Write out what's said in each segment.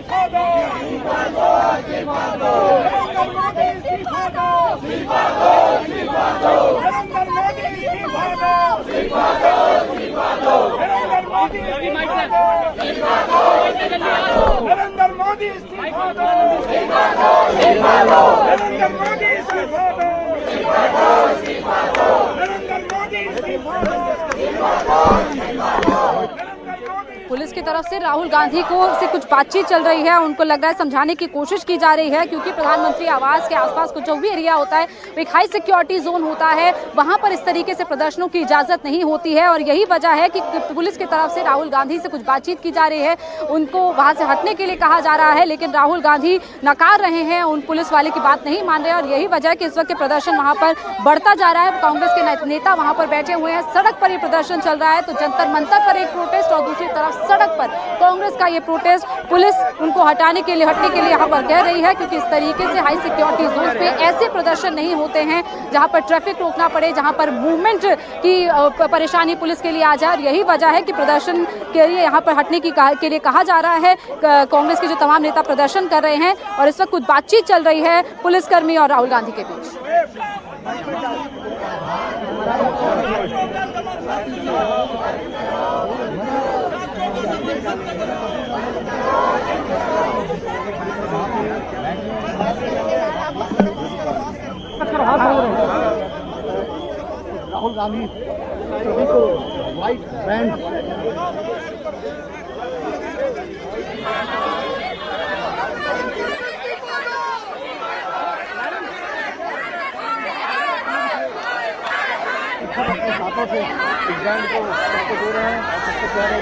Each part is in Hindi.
इस्तीफा दो, इस्तीफा दो, इस्तीफा दो, नरेंद्र मोदी इस्तीफा दो, इस्तीफा दो, इस्तीफा दो, नरेंद्र मोदी इस्तीफा दो, इस्तीफा दो, इस्तीफा दो, नरेंद्र मोदी इस्तीफा दो, इस्तीफा दो, इस्तीफा दो, नरेंद्र मोदी इस्तीफा दो, इस्तीफा दो, इस्तीफा दो, नरेंद्र मोदी इस्तीफा दो, इस्तीफा दो, इस्तीफा दो, नरेंद्र मोदी इस्तीफा दो, इस्तीफा दो, इस्तीफा दो। पुलिस की तरफ से राहुल गांधी को से कुछ बातचीत चल रही है, उनको लग रहा है समझाने की कोशिश की जा रही है, क्योंकि प्रधानमंत्री आवास के आसपास कुछ जो भी एरिया होता है वो एक हाई सिक्योरिटी जोन होता है, वहां पर इस तरीके से प्रदर्शनों की इजाजत नहीं होती है। और यही वजह है कि पुलिस की तरफ से राहुल गांधी से कुछ बातचीत की जा रही है, उनको वहां से हटने के लिए कहा जा रहा है, लेकिन राहुल गांधी नकार रहे हैं, उन पुलिस वाले की बात नहीं मान रहे हैं। और यही वजह है कि इस वक्त प्रदर्शन वहां पर बढ़ता जा रहा है। कांग्रेस के नेता वहां पर बैठे हुए हैं, सड़क पर ये प्रदर्शन चल रहा है, तो जंतर मंतर पर एक प्रोटेस्ट और दूसरी तरफ सड़क पर कांग्रेस का ये प्रोटेस्ट। पुलिस उनको हटने के लिए यहाँ पर कह रही है, क्योंकि इस तरीके से हाई सिक्योरिटी जोन पे ऐसे प्रदर्शन नहीं होते हैं जहां पर ट्रैफिक रोकना पड़े, जहां पर मूवमेंट की परेशानी पुलिस के लिए आ जाए। और यही वजह है कि प्रदर्शन के लिए यहाँ पर हटने के लिए कहा जा रहा है। कांग्रेस के जो तमाम नेता प्रदर्शन कर रहे हैं और इस वक्त कुछ बातचीत चल रही है पुलिसकर्मी और राहुल गांधी के बीच। राहुल गांधी सभी को व्हाइट बैंड अपने हाथों से इस बैंड को सबको दे रहे हैं और सबको कह रहे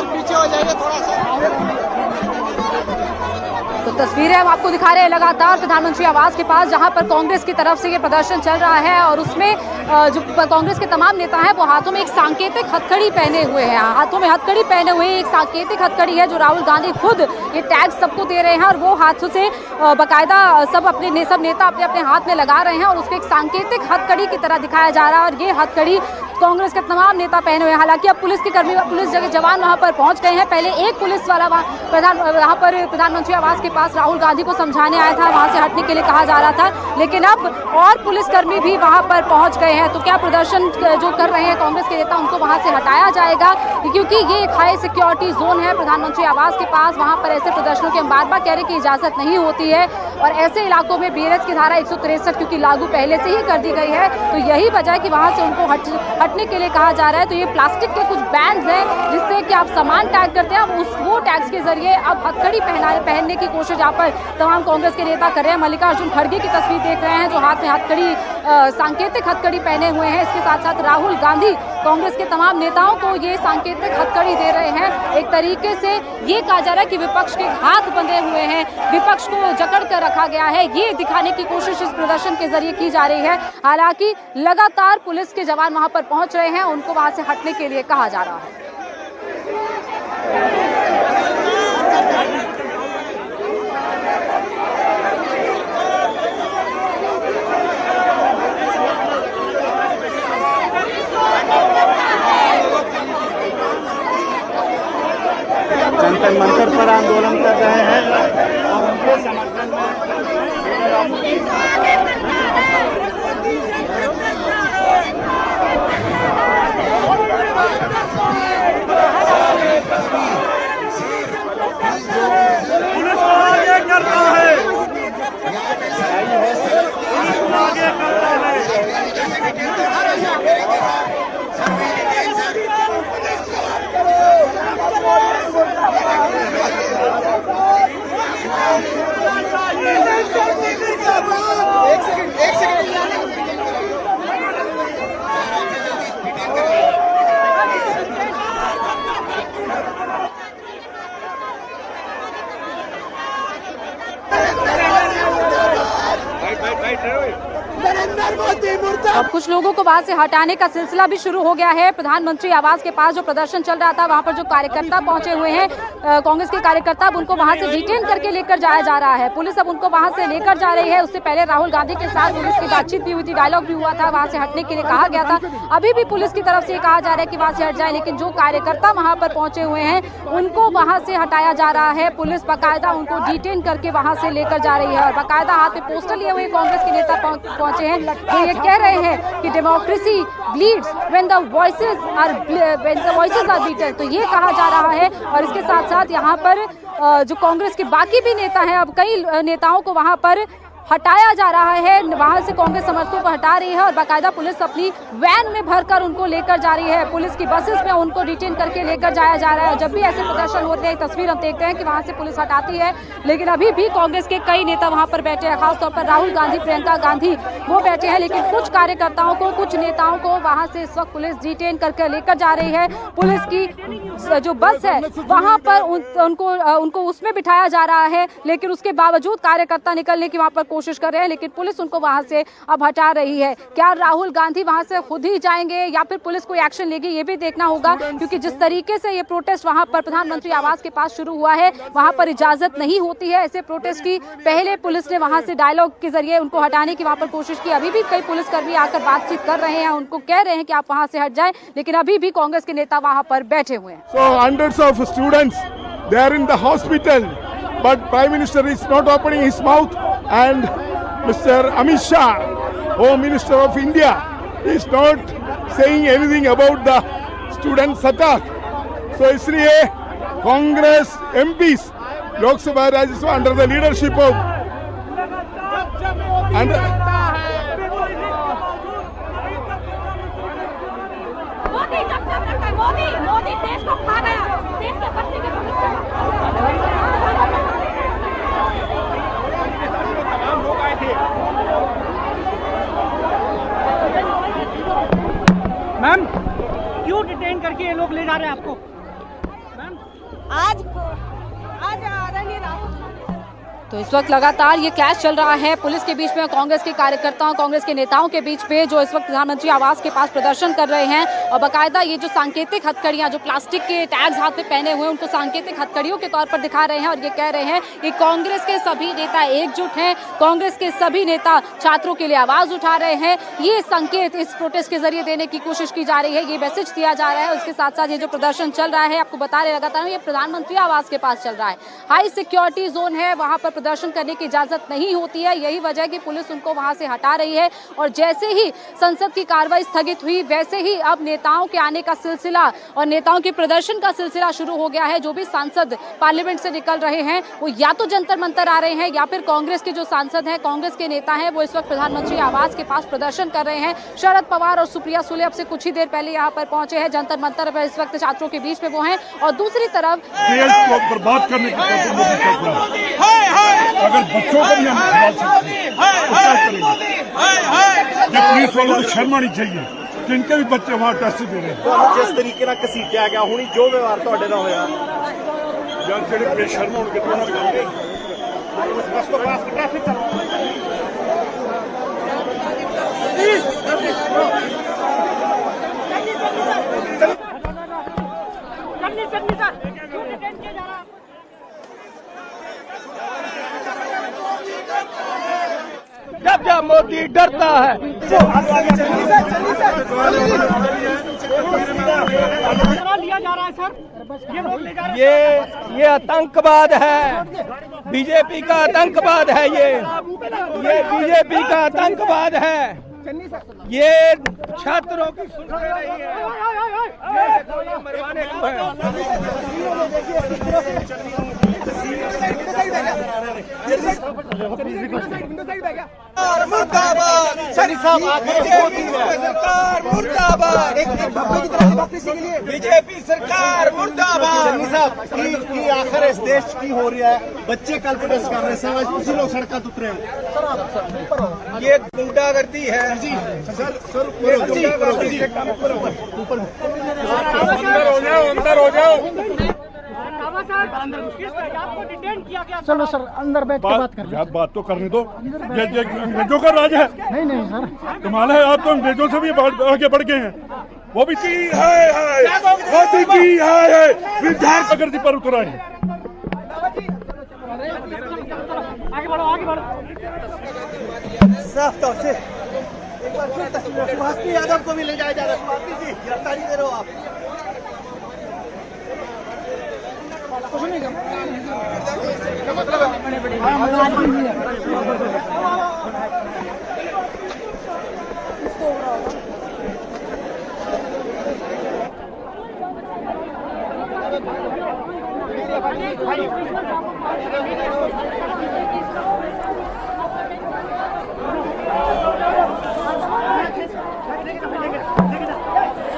पीछे हो जाइए थोड़ा सा। तो तस्वीरें हम आपको दिखा रहे हैं लगातार प्रधानमंत्री आवास के पास, जहां पर कांग्रेस की तरफ से ये प्रदर्शन चल रहा है। और उसमें जो कांग्रेस के तमाम नेता हैं वो हाथों में एक सांकेतिक हथकड़ी पहने हुए हैं, हाथों में हथकड़ी पहने हुए एक सांकेतिक हथकड़ी है जो राहुल गांधी खुद ये टैग सबको दे रहे हैं और वो हाथों से बाकायदा सब नेता अपने अपने हाथ में लगा रहे हैं और उसको एक सांकेतिक हथकड़ी की तरह दिखाया जा रहा है। और ये हथकड़ी कांग्रेस के तमाम नेता पहने हुए हैं। हालांकि अब पुलिस जवान वहां पर पहुंच गए हैं। पहले एक पुलिस वाला वहां पर प्रधानमंत्री आवास के पास राहुल गांधी को समझाने आया था, वहां से हटने के लिए कहा जा रहा था, लेकिन अब और पुलिसकर्मी भी वहां पर पहुंच गए हैं। तो क्या प्रदर्शन जो कर रहे हैं कांग्रेस के नेता उनको वहां से हटाया जाएगा, क्योंकि ये एक हाई सिक्योरिटी जोन है प्रधानमंत्री आवास के पास, वहां पर ऐसे प्रदर्शनों की बार बार कह रहे की इजाजत नहीं होती है। और ऐसे इलाकों में बीएनएस की धारा 163 क्योंकि लागू पहले से ही कर दी गई है, तो यही वजह है कि वहां से उनको हटने के लिए कहा जा रहा है। तो ये प्लास्टिक के कुछ बैंड्स हैं जिससे कि आप सामान टैग करते हैं, वो टैग्स के जरिए अब हथकड़ी पहनने की कोशिश यहाँ पर तमाम कांग्रेस के नेता कर रहे हैं। मल्लिकार्जुन खड़गे की तस्वीर देख रहे हैं जो हाथ में हथकड़ी सांकेतिक हथकड़ी पहने हुए हैं। इसके साथ साथ राहुल गांधी कांग्रेस के तमाम नेताओं को ये सांकेतिक हथकड़ी दे रहे हैं। एक तरीके से ये कहा जा रहा है कि विपक्ष के हाथ बंधे हुए हैं, विपक्ष को जकड़ कर रखा गया है, ये दिखाने की कोशिश इस प्रदर्शन के जरिए की जा रही है। हालांकि लगातार पुलिस के जवान वहां पर पहुंच रहे हैं, उनको वहां से हटने के लिए कहा जा रहा है। जंतर मंतर पर आंदोलन कर रहे हैं और उनके समर्थन पुलिस को आगे करना है। नरेंद्र मोदी मुर्दाबाद। अब कुछ लोगों को वहां से हटाने का सिलसिला भी शुरू हो गया है। प्रधानमंत्री आवास के पास जो प्रदर्शन चल रहा था, वहां पर जो कार्यकर्ता पहुंचे हुए हैं कांग्रेस के कार्यकर्ता, अब उनको वहां से डिटेन करके लेकर जाया जा रहा है। पुलिस अब उनको वहां से लेकर जा रही है। उससे पहले राहुल गांधी के साथ पुलिस की बातचीत भी हुई थी, डायलॉग भी हुआ था, वहां से हटने के लिए कहा गया था। अभी भी पुलिस की तरफ से कहा जा रहा है कि वहां से हट जाए, लेकिन जो कार्यकर्ता वहां पर पहुंचे हुए हैं उनको वहां से हटाया जा रहा है। पुलिस बाकायदा उनको डिटेन करके वहां से लेकर जा रही है और बाकायदा हाथ में पोस्टर लिए हुए कांग्रेस के नेता पहुंचे हैं। वो ये कह रहे हैं कि democracy bleeds when the voices are beaten. तो ये कहा जा रहा है। और इसके साथ साथ यहाँ पर जो कांग्रेस के बाकी भी नेता हैं, अब कई नेताओं को वहां पर हटाया जा रहा है। वहां से कांग्रेस समर्थकों को हटा रही है और बाकायदा पुलिस अपनी वैन में भरकर उनको लेकर जा रही है। पुलिस की बसेस में उनको डिटेन करके लेकर जाया जा रहा है। जब भी ऐसे प्रदर्शन होते हैं, तस्वीर हम देखते हैं कि वहां से पुलिस हटाती है, लेकिन अभी भी कांग्रेस के कई नेता वहां पर बैठे हैं। खासतौर पर राहुल गांधी, प्रियंका गांधी वो बैठे हैं, लेकिन कुछ कार्यकर्ताओं को, कुछ नेताओं को वहां से इस वक्त पुलिस डिटेन करके लेकर जा रही है। पुलिस की जो बस है वहां पर उनको उसमें बिठाया जा रहा है, लेकिन उसके बावजूद कार्यकर्ता निकलने की वहां पर कोशिश कर रहे हैं, लेकिन पुलिस उनको वहां से अब हटा रही है। क्या राहुल गांधी वहां से खुद ही जाएंगे या फिर पुलिस कोई एक्शन लेगी, ये भी देखना होगा, क्योंकि जिस तरीके से ये प्रोटेस्ट वहां पर प्रधानमंत्री आवास के पास शुरू हुआ है, वहां पर इजाजत नहीं होती है ऐसे प्रोटेस्ट की। पहले पुलिस ने वहां से डायलॉग के जरिए उनको हटाने की वहां पर कोशिश की। अभी भी कई पुलिसकर्मी आकर बातचीत कर रहे हैं, उनको कह रहे हैं कि आप वहां से हट जाएं, लेकिन अभी भी कांग्रेस के नेता वहां पर बैठे हुए हैं। So hundreds of students, they are in the hospital, but Prime Minister is not opening his mouth, and Mr. Amit Shah, Home Minister of India, is not saying anything about the students' attack. So इसलिए Congress MPs, Lok Sabha, Rajya Sabha, under the leadership of Modi देश को खा गया, देश के बच्चे के मैम क्यों डिटेन करके ये लोग ले जा रहे हैं आपको? मैम आज आदरणीय राहुल तो इस वक्त लगातार ये क्लैश चल रहा है पुलिस के बीच में, कांग्रेस के कार्यकर्ताओं, कांग्रेस के नेताओं के बीच में, जो इस वक्त प्रधानमंत्री आवास के पास प्रदर्शन कर रहे हैं। और बाकायदा ये जो सांकेतिक हथकड़ियां, जो प्लास्टिक के टैग्स हाथ में पहने हुए, उनको सांकेतिक हथकड़ियों के तौर पर दिखा रहे हैं और ये कह रहे हैं कि कांग्रेस के सभी नेता एकजुट हैं, कांग्रेस के सभी नेता छात्रों के लिए आवाज उठा रहे हैं। ये संकेत इस प्रोटेस्ट के जरिए देने की कोशिश की जा रही है, ये मैसेज दिया जा रहा है। उसके साथ साथ ये जो प्रदर्शन चल रहा है, आपको बता रहे लगातार, ये प्रधानमंत्री आवास के पास चल रहा है। हाई सिक्योरिटी जोन है, वहां पर प्रदर्शन करने की इजाजत नहीं होती है। यही वजह कि पुलिस उनको वहां से हटा रही है। और जैसे ही संसद की कार्रवाई स्थगित हुई, वैसे ही अब नेताओं के आने का सिलसिला और नेताओं के प्रदर्शन का सिलसिला शुरू हो गया है। जो भी सांसद पार्लियामेंट से निकल रहे हैं, वो या तो जंतर मंतर आ रहे हैं, या फिर कांग्रेस के जो सांसद हैं, कांग्रेस के नेता हैं, वो इस वक्त प्रधानमंत्री आवास के पास प्रदर्शन कर रहे हैं। शरद पवार और सुप्रिया सुले अब से कुछ ही देर पहले यहाँ पर पहुंचे हैं। जंतर मंतर पर इस वक्त छात्रों के बीच में वो हैं। और दूसरी तरफ बर्बाद करने की अगर बच्चों को भी हम खिला सकते हैं तो क्या करेंगे? ये पुलिस वालों को शर्म आनी चाहिए कि इनके भी बच्चे वहाँ टेस्ट दे रहे हैं। जिस तरीके ਨਾਲ ਘਸੀਟਿਆ ਗਿਆ ਹੁਣੀ ਜੋ ਵਿਵਹਾਰ ਤੁਹਾਡੇ ਨਾਲ ਹੋਇਆ यार ਜਿਹੜੇ ਬੇਸ਼ਰਮ ਹੋਣਗੇ तो ਉਹਨਾਂ ਨੂੰ ਗੱਲ बस को पास ट्रैफिक जब जब मोदी डरता है लिया जा रहा है सर, ये लोग ले जा रहे हैं। ये आतंकवाद है, बीजेपी का आतंकवाद है। ये बीजेपी का आतंकवाद है। ये छात्रों की सुनते नहीं है, ये मरवाने को है। मुर्दाबाद सरकार, मुर्दाबाद बीजेपी सरकार, मुर्दाबाद। की आखिर इस देश की हो रहा है, बच्चे कल प्रोटेस्ट कर रहे हैं, आज उसी लोग सड़क उतरे हो। ये गुंडागर्दी है अंदर हो जाओ। आपको डिटेन किया गया। चलो सर अंदर बैठ के बात कर। आप बात तो करने दो, ये अंग्रेजों का राज है। नहीं सर, कमाल है, आप तो अंग्रेजों से भी आगे बढ़ गए हैं। वो भी की है वो भी की है विद्यार प्रकृति पर उतर आए। आगे बढ़ो। साफ तौर से एक बार फिर तस्वीर सुभाष यादव को भी ले जाया जा रहा है। सुभाष जी गिरफ्तारी दे रहे हो आप।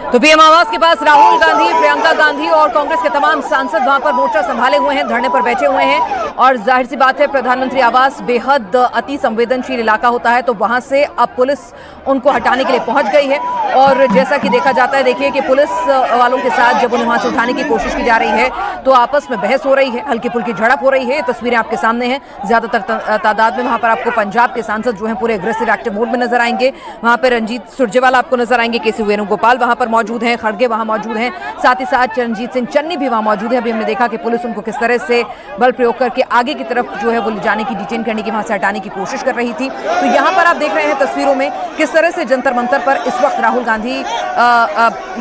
तो पीएम आवास के पास राहुल गांधी, प्रियंका गांधी और कांग्रेस के तमाम सांसद वहां पर मोर्चा संभाले हुए हैं, धरने पर बैठे हुए हैं। और जाहिर सी बात है, प्रधानमंत्री आवास बेहद अति संवेदनशील इलाका होता है, तो वहां से अब पुलिस उनको हटाने के लिए पहुंच गई है। और जैसा कि देखा जाता है, देखिए कि पुलिस वालों के साथ जब उन्हें वहां से उठाने की कोशिश की जा रही है तो आपस में बहस हो रही है, हल्की फुल्की झड़प हो रही है। तस्वीरें आपके सामने हैं। ज्यादातर तादाद में वहां पर आपको पंजाब के सांसद जो है पूरे एग्रेसिव एक्टिव मोड में नजर आएंगे। वहां पर रणजीत सुरजेवाला आपको नजर आएंगे, केसी वेणुगोपाल वहां पर मौजूद हैं, खड़गे वहां मौजूद हैं, साथ ही साथ चरणजीत सिंह चन्नी भी वहां मौजूद है। अभी हमने देखा कि पुलिस उनको किस तरह से बल प्रयोग करके आगे की तरफ जो है वो ले जाने की, डिटेन करने की, वहां से हटाने की कोशिश कर रही थी। तो यहां पर आप देख रहे हैं तस्वीरों में किस तरह से जंतर मंतर पर इस वक्त राहुल गांधी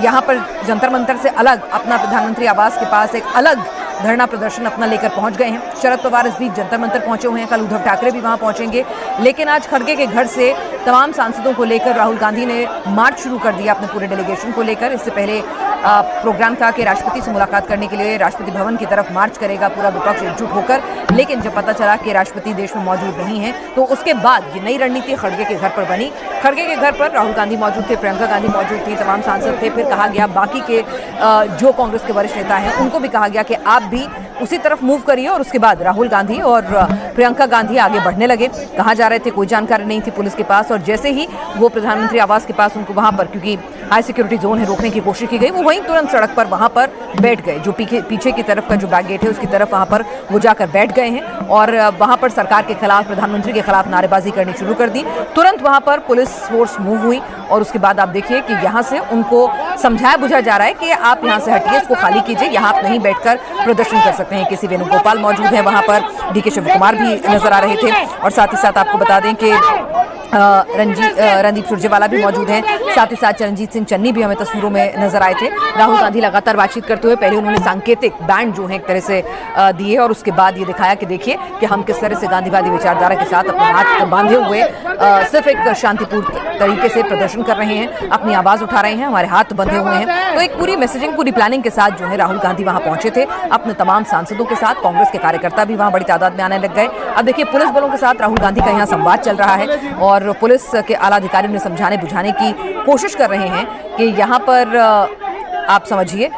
यहां पर जंतर मंतर से अलग अपना प्रधानमंत्री आवास के पास एक अलग धरना प्रदर्शन अपना लेकर पहुंच गए हैं। शरद पवार इस बीच जंतर मंतर पहुंचे हुए हैं, कल उद्धव ठाकरे भी वहां पहुंचेंगे। लेकिन आज खड़गे के घर से तमाम सांसदों को लेकर राहुल गांधी ने मार्च शुरू कर दिया अपने पूरे डेलीगेशन को लेकर। इससे पहले प्रोग्राम था कि राष्ट्रपति से मुलाकात करने के लिए राष्ट्रपति भवन की तरफ मार्च करेगा पूरा विपक्ष एकजुट होकर, लेकिन जब पता चला कि राष्ट्रपति देश में मौजूद नहीं है तो उसके बाद ये नई रणनीति खड़गे के घर पर बनी। खड़गे के घर पर राहुल गांधी मौजूद थे, प्रियंका गांधी मौजूद थी, तमाम सांसद थे। फिर कहा गया बाकी के जो कांग्रेस के वरिष्ठ नेता हैं उनको भी कहा गया कि आप भी उसी तरफ मूव करिए। और उसके बाद राहुल गांधी और प्रियंका गांधी आगे बढ़ने लगे। कहाँ जा रहे थे कोई जानकारी नहीं थी पुलिस के पास, और जैसे ही वो प्रधानमंत्री आवास के पास उनको वहां पर, क्योंकि हाई सिक्योरिटी जोन है, रोकने की कोशिश की गई, वो वहीं तुरंत सड़क पर वहां पर बैठ गए। जो पीछे की तरफ का जो बैक गेट है उसकी तरफ वहां पर वो जाकर बैठ गए हैं और वहां पर सरकार के खिलाफ, प्रधानमंत्री के खिलाफ नारेबाजी करनी शुरू कर दी। तुरंत वहां पर पुलिस फोर्स मूव हुई और उसके बाद आप देखिए कि यहाँ से उनको समझाया बुझाया जा रहा है कि आप यहाँ से हटिए, इसको खाली कीजिए, यहाँ आप नहीं बैठकर प्रदर्शन कर सकते हैं। केसी वेणुगोपाल मौजूद है वहां पर, डीके शिव कुमार भी नजर आ रहे थे। और साथ ही साथ आपको बता दें कि रणदीप सुरजेवाला भी मौजूद हैं, साथ ही साथ चरणजीत सिंह चन्नी भी हमें तस्वीरों में नजर आए थे। राहुल गांधी लगातार बातचीत करते हुए पहले उन्होंने सांकेतिक बैंड जो है एक तरह से दिए और उसके बाद ये दिखाया कि देखिए कि हम किस तरह से गांधीवादी विचारधारा के साथ अपने हाथ बांधे हुए सिर्फ एक शांतिपूर्ण तरीके से प्रदर्शन कर रहे हैं, अपनी आवाज उठा रहे हैं, हमारे हाथ बंधे हुए हैं। तो एक पूरी मैसेजिंग, पूरी प्लानिंग के साथ जो है राहुल गांधी वहां पहुंचे थे अपने तमाम सांसदों के साथ। कांग्रेस के कार्यकर्ता भी वहां बड़ी तादाद में आने लग गए। अब देखिए पुलिस बलों के साथ राहुल गांधी का यहाँ संवाद चल रहा है और पुलिस के आला अधिकारी उन्हें समझाने बुझाने की कोशिश कर रहे हैं कि यहाँ पर आप समझिए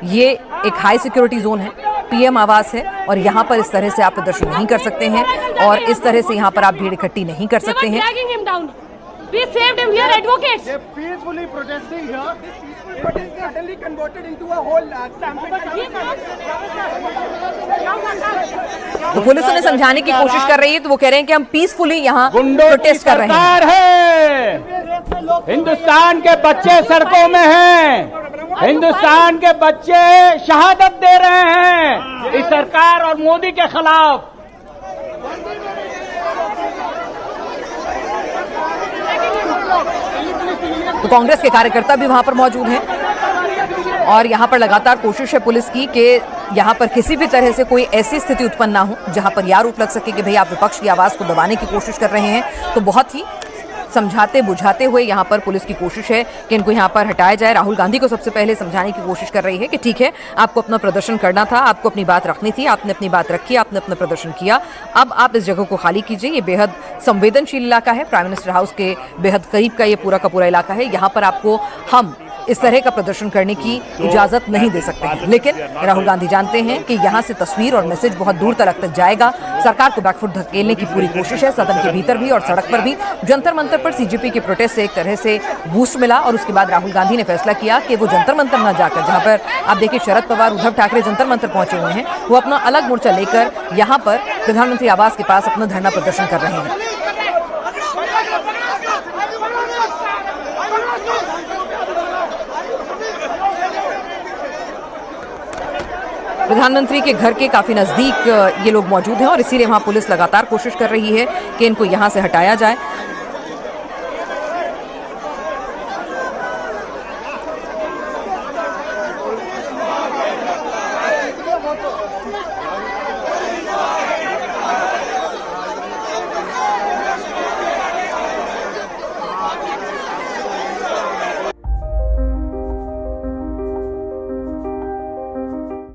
ये एक हाई सिक्योरिटी जोन है, पीएम आवास है और यहाँ पर इस तरह से आप प्रदर्शन नहीं कर सकते हैं और इस तरह से यहाँ पर आप भीड़ इकट्ठी नहीं कर सकते हैं। We saved him here, advocates. They're peacefully protesting here. But it's suddenly converted into a whole stampede. तो पुलिस उन्हें समझाने की कोशिश कर रही है, तो वो कह रहे हैं कि हम पीसफुली यहाँ प्रोटेस्ट कर रहे हैं। हिंदुस्तान के बच्चे सड़कों में हैं, हिंदुस्तान के बच्चे शहादत दे रहे हैं इस सरकार और मोदी के खिलाफ। तो कांग्रेस के कार्यकर्ता भी वहां पर मौजूद हैं और यहां पर लगातार कोशिश है पुलिस की कि यहां पर किसी भी तरह से कोई ऐसी स्थिति उत्पन्न ना हो जहां पर यह आरोप लग सके कि भाई आप विपक्ष की आवाज को दबाने की कोशिश कर रहे हैं। तो बहुत ही समझाते बुझाते हुए यहाँ पर पुलिस की कोशिश है कि इनको यहाँ पर हटाया जाए। राहुल गांधी को सबसे पहले समझाने की कोशिश कर रही है कि ठीक है, आपको अपना प्रदर्शन करना था, आपको अपनी बात रखनी थी, आपने अपनी बात रखी, आपने अपना प्रदर्शन किया, अब आप इस जगह को खाली कीजिए। ये बेहद संवेदनशील इलाका है, प्राइम मिनिस्टर हाउस के बेहद करीब का ये पूरा का पूरा इलाका है। यहाँ पर आपको हम इस तरह का प्रदर्शन करने की इजाजत नहीं दे सकते हैं। लेकिन राहुल गांधी जानते हैं कि यहां से तस्वीर और मैसेज बहुत दूर तक जाएगा। सरकार को बैकफुट धकेलने की पूरी कोशिश है, सदन के भीतर भी और सड़क पर भी। जंतर मंतर पर सीजेपी के प्रोटेस्ट से एक तरह से बूस्ट मिला और उसके बाद राहुल गांधी ने फैसला किया कि वो जंतर मंतर न जाकर, जहां पर आप देखिए शरद पवार, उद्धव ठाकरे जंतर मंतर पहुंचे हुए हैं, वो अपना अलग मोर्चा लेकर यहां पर प्रधानमंत्री आवास के पास अपना धरना प्रदर्शन कर रहे हैं। प्रधानमंत्री के घर के काफी नजदीक ये लोग मौजूद हैं और इसीलिए वहां पुलिस लगातार कोशिश कर रही है कि इनको यहां से हटाया जाए।